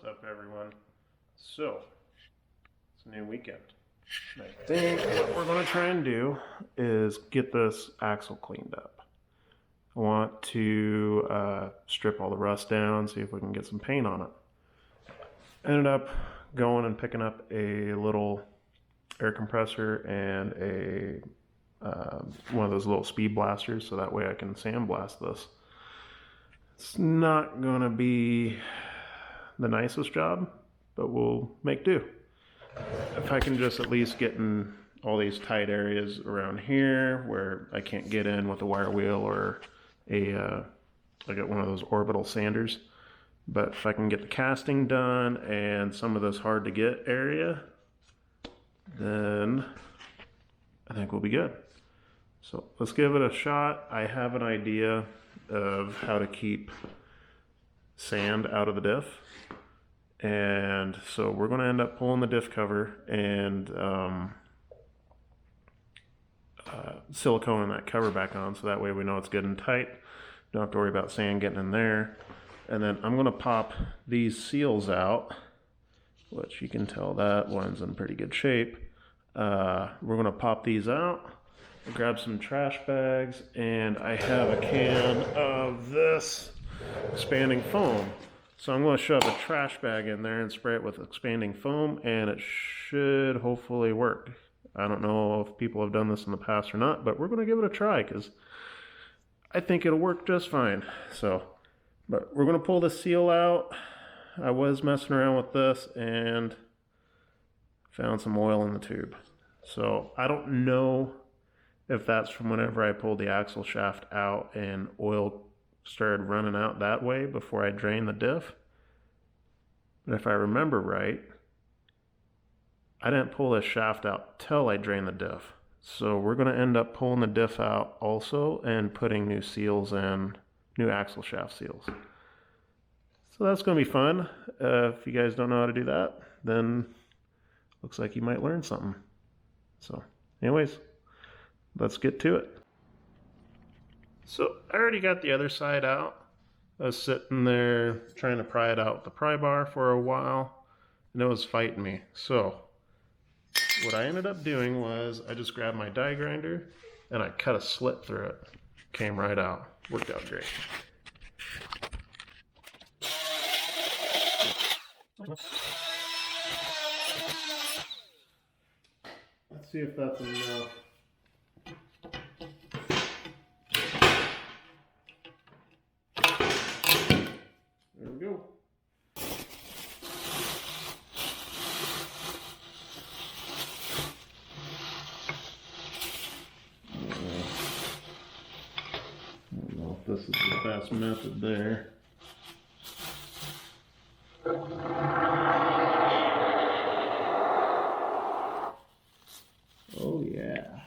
What's up, everyone? So, it's a new weekend. I think what we're going to try and do is get this axle cleaned up. I want to strip all the rust down, see if we can get some paint on it. Ended up going and picking up a little air compressor and a one of those little speed blasters, so that way I can sandblast this. It's not going to be the nicest job, but we'll make do. If I can just at least get in all these tight areas around here where I can't get in with a wire wheel or I got one of those orbital sanders. But if I can get the casting done and some of this hard to get area, then I think we'll be good. So let's give it a shot. I have an idea of how to keep sand out of the diff. And so we're going to end up pulling the diff cover and siliconing that cover back on, so that way we know it's good and tight. Don't have to worry about sand getting in there. And then I'm going to pop these seals out, which you can tell that one's in pretty good shape. We're going to pop these out, grab some trash bags, and I have a can of this expanding foam. So I'm going to shove a trash bag in there and spray it with expanding foam, and it should hopefully work. I don't know if people have done this in the past or not, but we're going to give it a try because I think it'll work just fine. But we're going to pull the seal out. I was messing around with this and found some oil in the tube. So I don't know if that's from whenever I pulled the axle shaft out and oil started running out that way before I drained the diff. But if I remember right, I didn't pull this shaft out till I drained the diff. So we're going to end up pulling the diff out also and putting new seals in, new axle shaft seals. So that's going to be fun. If you guys don't know how to do that, then looks like you might learn something. So anyways, let's get to it. So I already got the other side out. I was sitting there trying to pry it out with the pry bar for a while, and it was fighting me. So what I ended up doing was I just grabbed my die grinder and I cut a slit through it. Came right out. Worked out great. Let's see if that's enough. There we go. I don't know if this is the best method there. Oh yeah.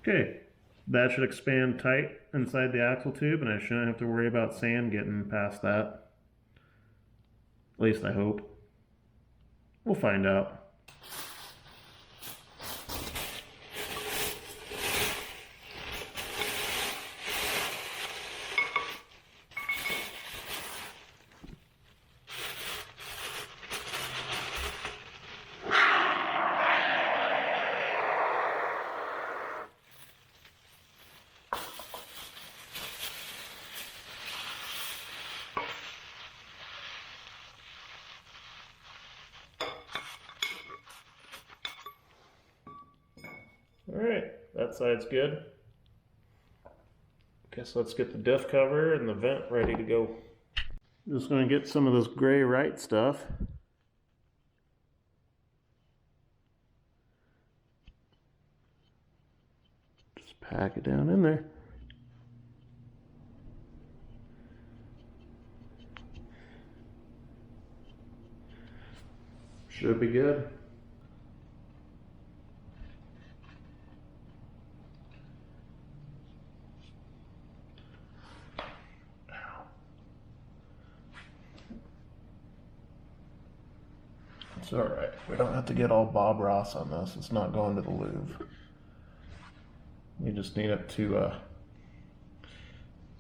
Okay, that should expand tight inside the axle tube, and I shouldn't have to worry about sand getting past that. At least I hope. We'll find out. Alright, that side's good. Guess let's get the diff cover and the vent ready to go. Just going to get some of this gray right stuff. Just pack it down in there. Should be good. It's alright. We don't have to get all Bob Ross on this. It's not going to the Louvre. You just need it to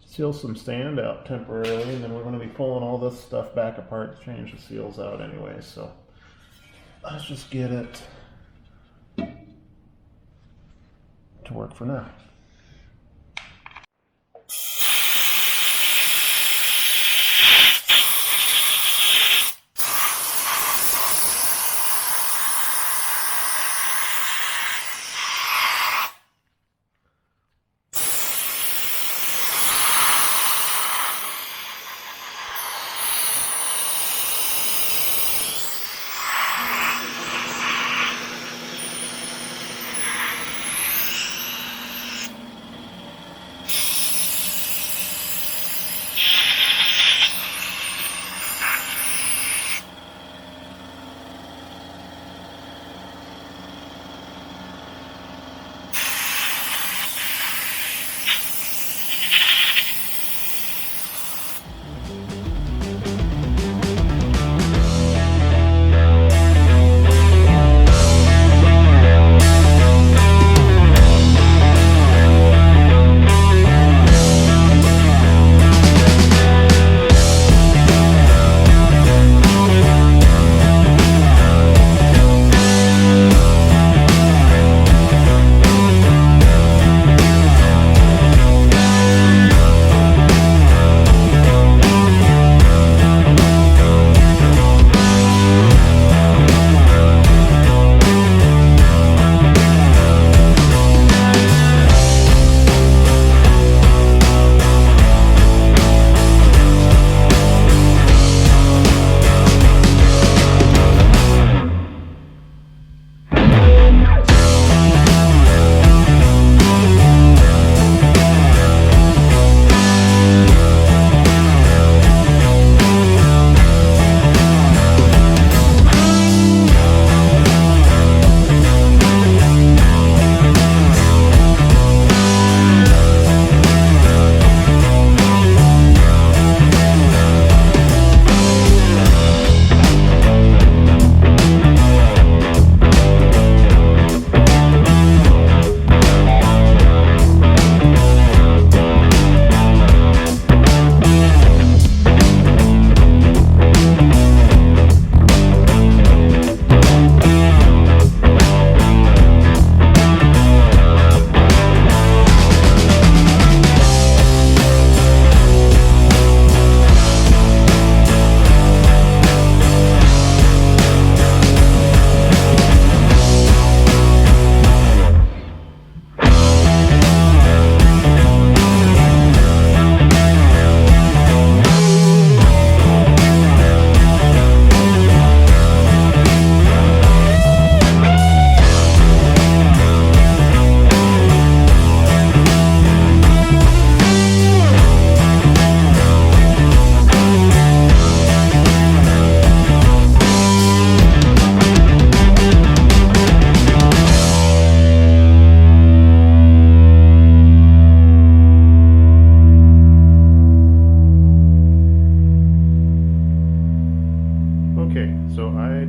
seal some sand out temporarily, and then we're going to be pulling all this stuff back apart to change the seals out anyway. So let's just get it to work for now.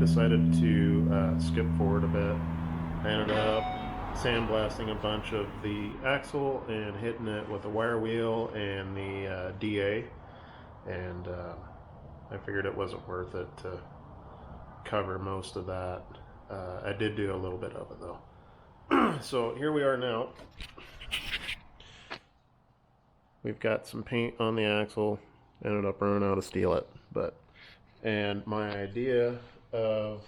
decided to skip forward a bit. I ended up sandblasting a bunch of the axle and hitting it with a wire wheel and the DA, and I figured it wasn't worth it to cover most of that. I did do a little bit of it though. So here we are now. We've got some paint on the axle. Ended up running out of steel and my idea of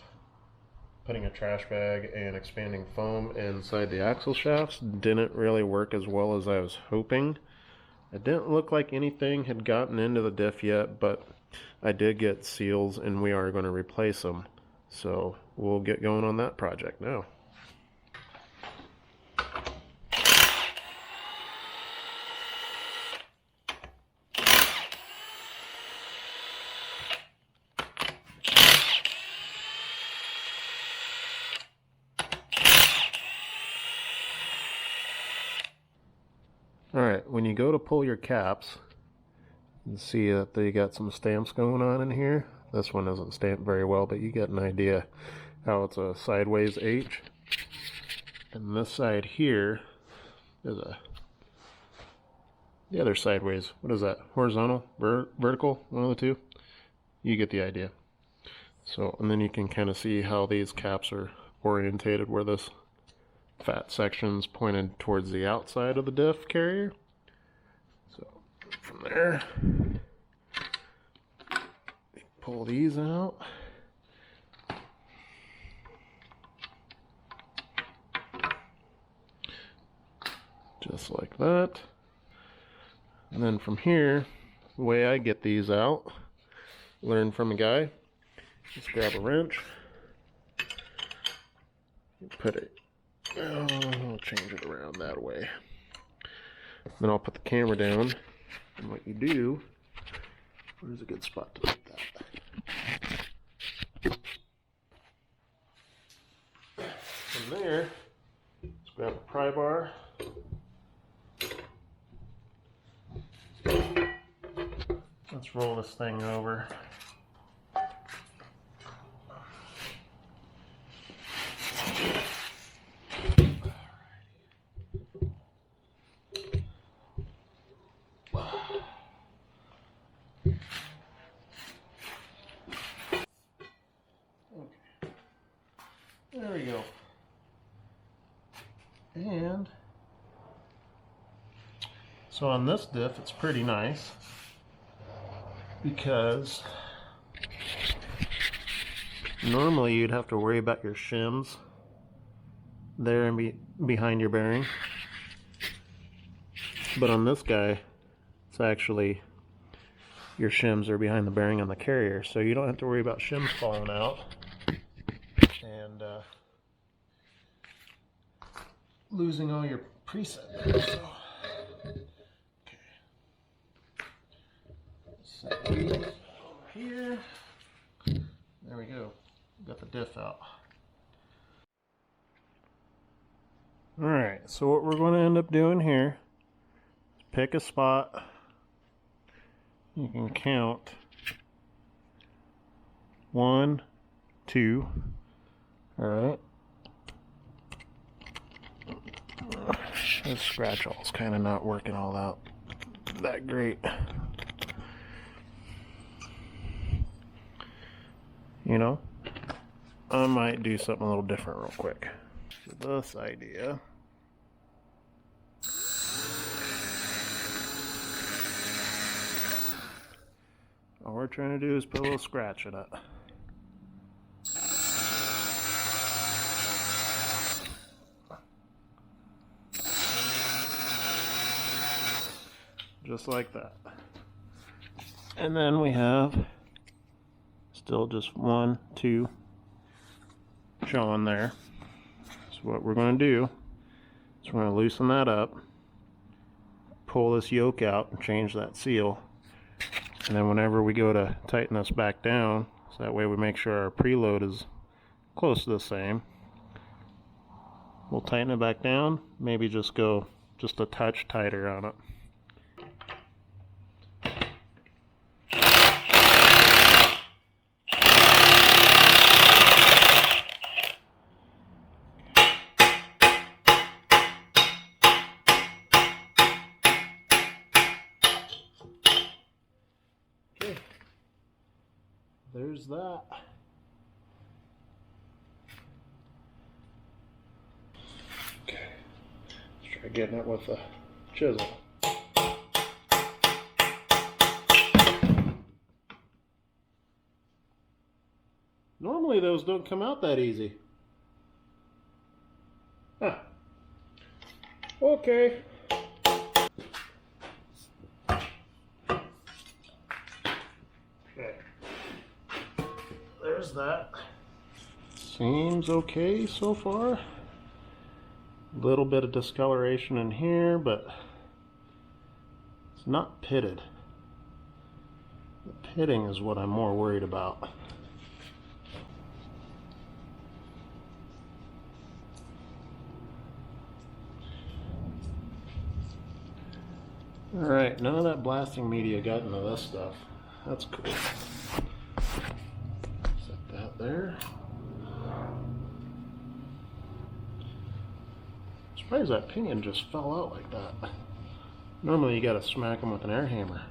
putting a trash bag and expanding foam inside the axle shafts didn't really work as well as I was hoping. It didn't look like anything had gotten into the diff yet, but I did get seals and we are going to replace them. So we'll get going on that project now. Alright, when you go to pull your caps, you can see that they got some stamps going on in here. This one isn't stamped very well, but you get an idea how it's a sideways H. And this side here There's a the other sideways. What is that? Horizontal? Vertical? One of the two? You get the idea. So, and then you can kind of see how these caps are orientated, where this fat section's pointed towards the outside of the diff carrier. So, from there, pull these out. Just like that. And then from here, the way I get these out, learn from a guy, just grab a wrench, put it, I'll change it around that way. Then I'll put the camera down, and what you do, where's a good spot to put that? From there, just grab a pry bar. Let's roll this thing over. There we go. And so on this diff, it's pretty nice because normally you'd have to worry about your shims there and behind your bearing. But on this guy, it's actually your shims are behind the bearing on the carrier, so you don't have to worry about shims falling out and losing all your preset there. So, okay. Set these over here. There we go. Got the diff out. Alright, so what we're going to end up doing here is pick a spot. You can count 1, 2. Alright. This scratch all's kind of not working all out that great. You know, I might do something a little different real quick. So this idea. All we're trying to do is put a little scratch in it. Just like that. And then we have still just 1, 2 showing there. So what we're going to do is we're going to loosen that up, pull this yoke out and change that seal, and then whenever we go to tighten this back down, so that way we make sure our preload is close to the same, we'll tighten it back down, maybe just go just a touch tighter on it. There's that. Okay, let's try getting it with a chisel. Normally those don't come out that easy. Huh. Okay. There's that. Seems okay so far. A little bit of discoloration in here, but it's not pitted. The pitting is what I'm more worried about. Alright, none of that blasting media got into this stuff. That's cool. There. Just Why does that pinion just fell out like that? Normally you gotta smack them with an air hammer.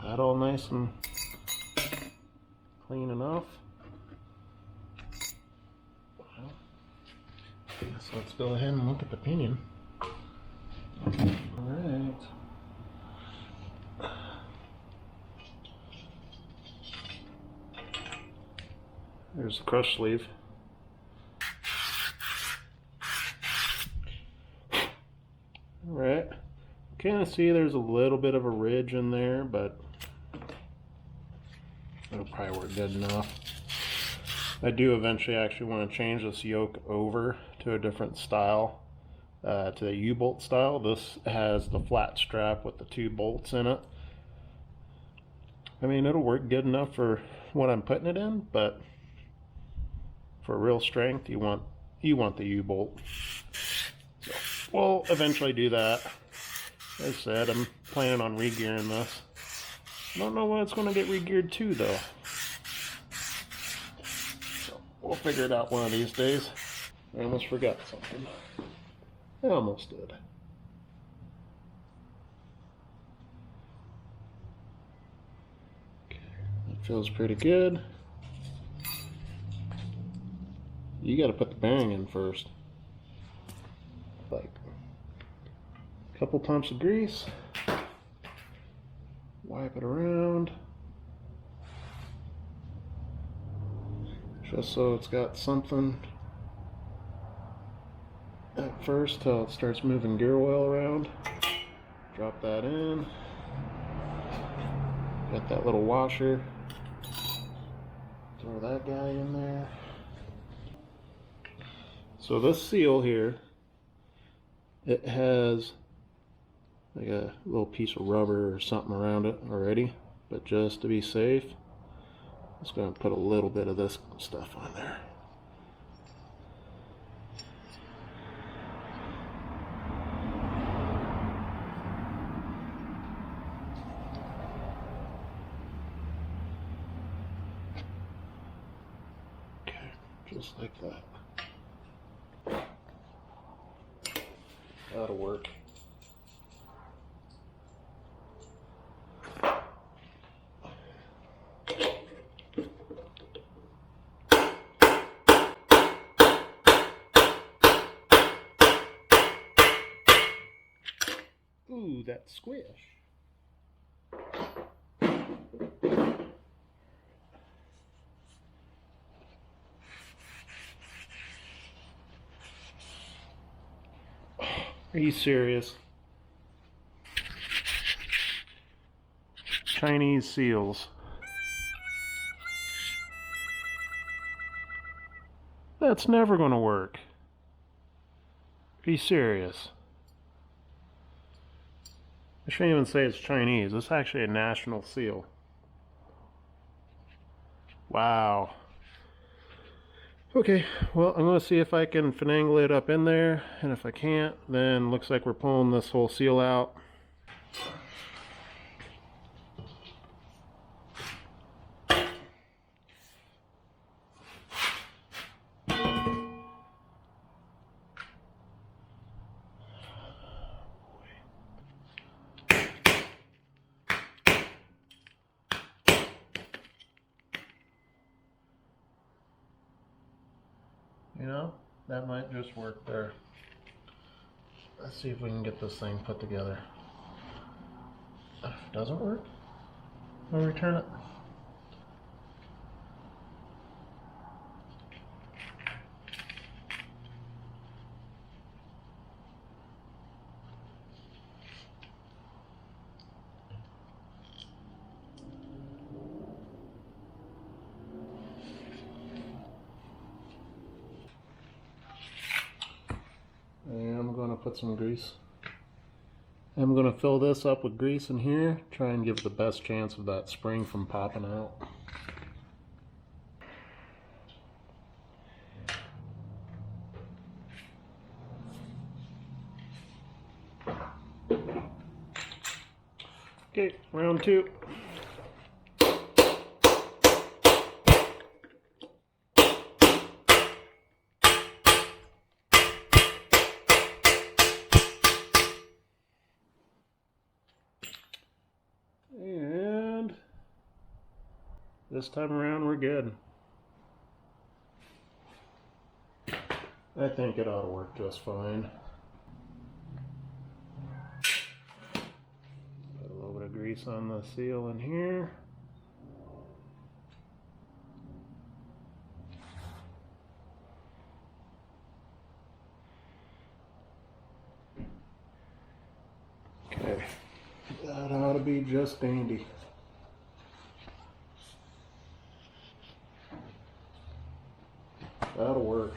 That all nice and clean enough. Well, so let's go ahead and look at the pinion. Alright. There's the crush sleeve. Alright. Kind of see there's a little bit of a ridge in there, but it'll probably work good enough. I do eventually actually want to change this yoke over to a different style, to the U-bolt style. This has the flat strap with the 2 bolts in it. I mean, it'll work good enough for what I'm putting it in, but for real strength, you want the U-bolt. So we'll eventually do that. As I said, I'm planning on re-gearing this. I don't know what it's going to get re-geared to, though. So we'll figure it out one of these days. I almost forgot something. I almost did. Okay, that feels pretty good. You got to put the bearing in first. Like a couple pumps of grease. Wipe it around. Just so it's got something at first till it starts moving gear oil around. Drop that in. Got that little washer. Throw that guy in there. So this seal here, it has like a little piece of rubber or something around it already, but just to be safe, I'm just going to put a little bit of this stuff on there. Okay, just like that. That'll work. Ooh, that squish. Are you serious? Chinese seals. That's never going to work. Are you serious? I shouldn't even say it's Chinese. It's actually a national seal. Wow. Okay, well, I'm going to see if I can finagle it up in there, and if I can't, then looks like we're pulling this whole seal out. You know, that might just work there. Let's see if we can get this thing put together. If it doesn't work, we'll return it. And I'm going to put some grease. I'm going to fill this up with grease in here, try and give it the best chance of that spring from popping out. Okay, round 2. this time around we're good. I think it ought to work just fine. Put a little bit of grease on the seal in here. Okay, that ought to be just dandy. That'll work.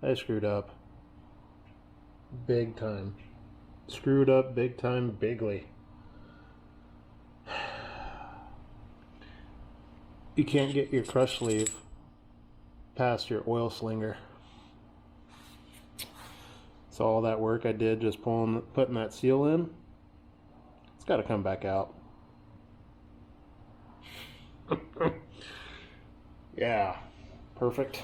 I screwed up. Big time. Screwed up big time, bigly. You can't get your crush sleeve past your oil slinger. So all that work I did just putting that seal in, it's got to come back out. Yeah, perfect.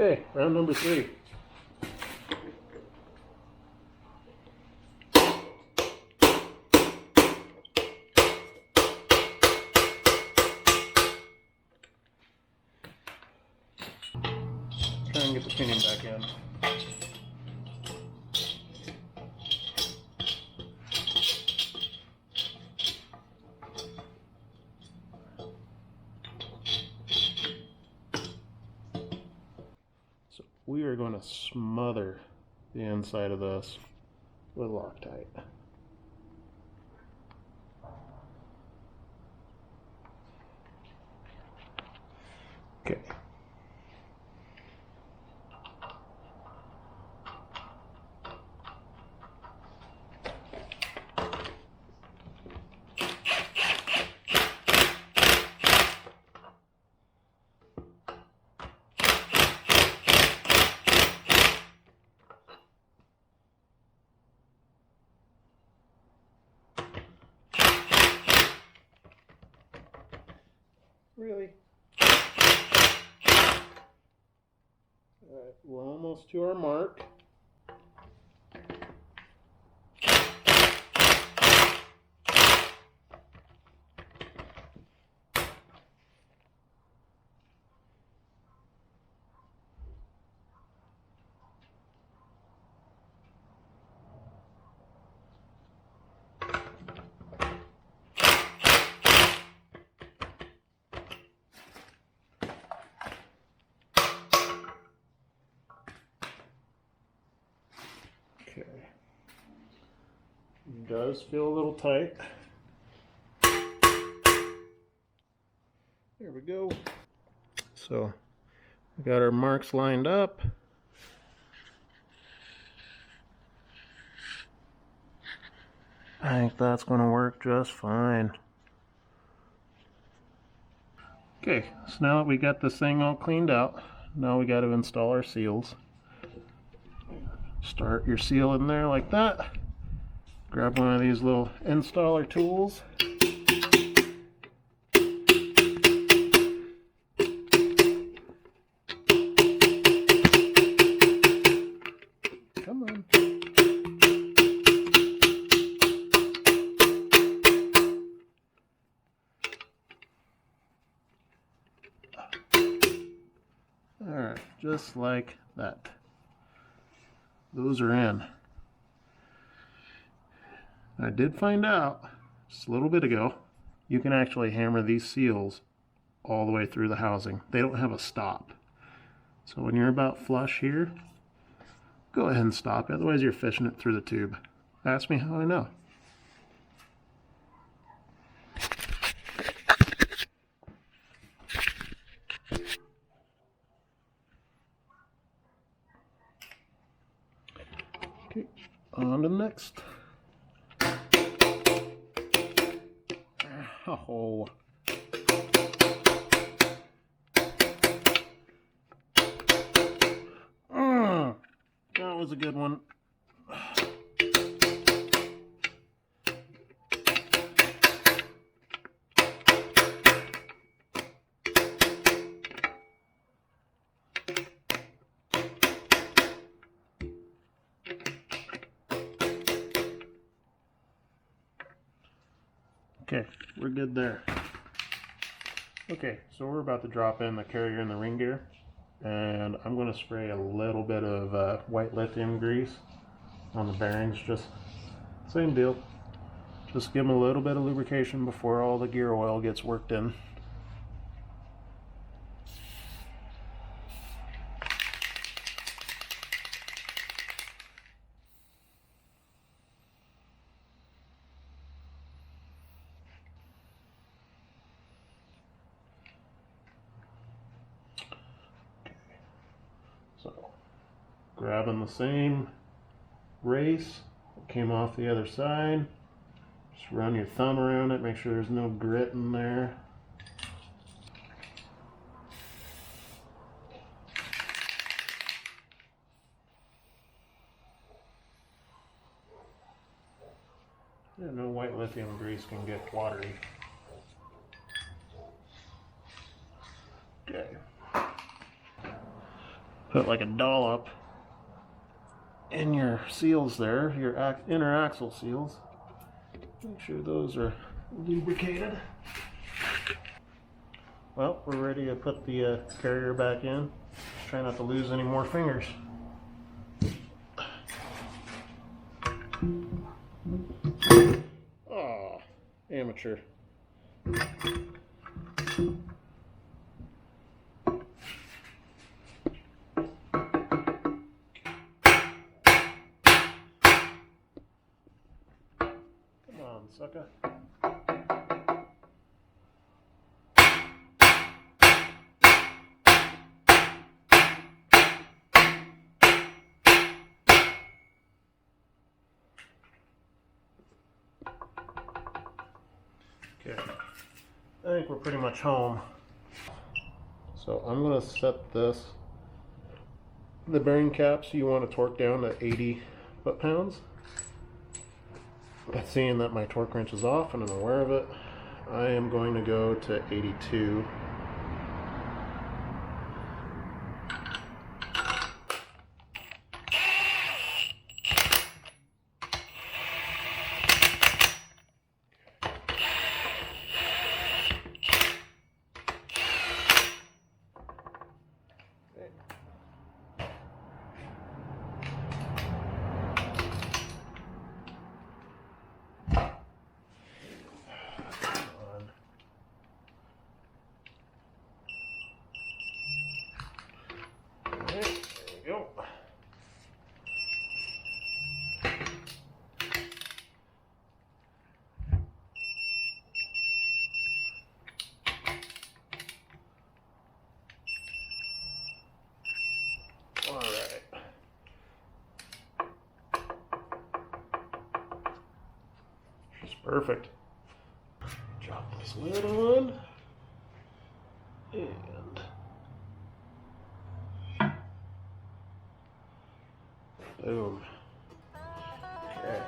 Okay, round number 3. Try and get the pinion back in. So we are going to smother the inside of this with Loctite. Okay. Really? Alright, we're almost to our mark. Okay. It does feel a little tight. There we go. So we got our marks lined up. I think that's going to work just fine. Okay, so now that we got this thing all cleaned out, now we got to install our seals. Start your seal in there like that. Grab one of these little installer tools. Come on. Alright, just like that. Those are in. I did find out just a little bit ago, you can actually hammer these seals all the way through the housing. They don't have a stop. So when you're about flush here, go ahead and stop. Otherwise you're fishing it through the tube. Ask me how I know. Okay, on to the next. Oh. That was a good one. Okay, we're good there. Okay, so we're about to drop in the carrier and the ring gear, and I'm going to spray a little bit of white lithium grease on the bearings. Just same deal. Just give them a little bit of lubrication before all the gear oil gets worked in. So, grabbing the same race that came off the other side, just run your thumb around it, make sure there's no grit in there. Yeah, no white lithium grease can get watery. Okay. Put like a dollop in your seals there, your inner axle seals. Make sure those are lubricated. Well, we're ready to put the carrier back in. Try not to lose any more fingers. Oh, amateur. Sucker. Okay, I think we're pretty much home. So I'm going to set the bearing caps you want to torque down to 80 foot-pounds. But seeing that my torque wrench is off and I'm aware of it, I am going to go to 82. Perfect. Drop this lid on. And boom. Okay.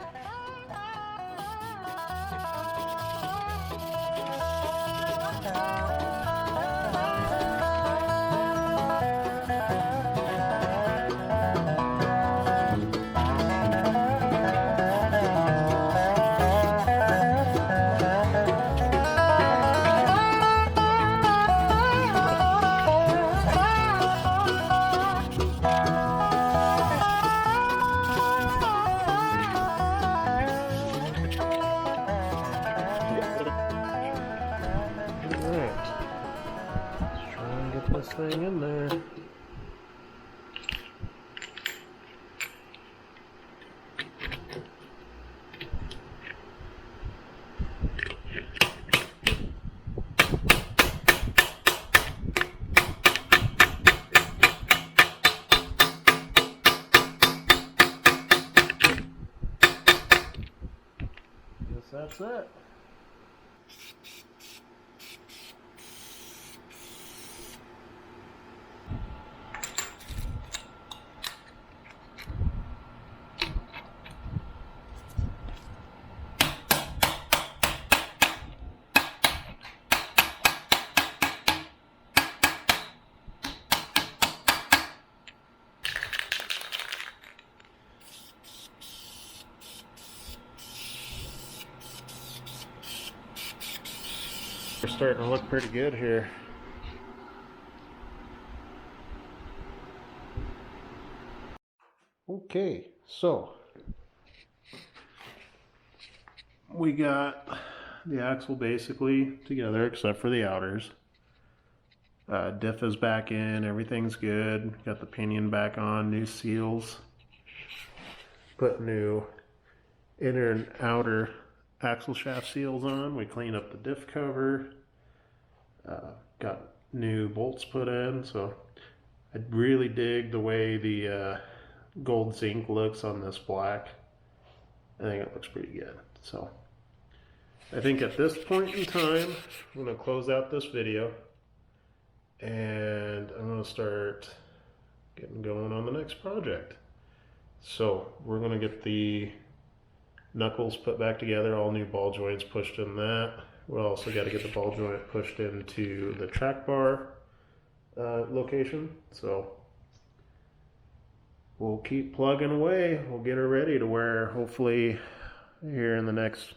This thing in there. that's it. We're starting to look pretty good here. Okay, so we got the axle basically together except for the outers. Diff is back in, everything's good. Got the pinion back on, new seals. Put new inner and outer axle shaft seals on. We cleaned up the diff cover. Got new bolts put in, so I really dig the way the gold zinc looks on this black. I think it looks pretty good. So I think at this point in time, I'm going to close out this video and I'm going to start getting going on the next project. So we're going to get the knuckles put back together, all new ball joints pushed in that. We'll also got to get the ball joint pushed into the track bar location. So we'll keep plugging away. We'll get her ready to where hopefully here in the next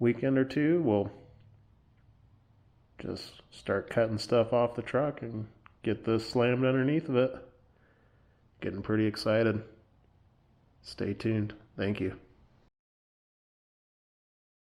weekend or two, we'll just start cutting stuff off the truck and get this slammed underneath of it. Getting pretty excited. Stay tuned. Thank you.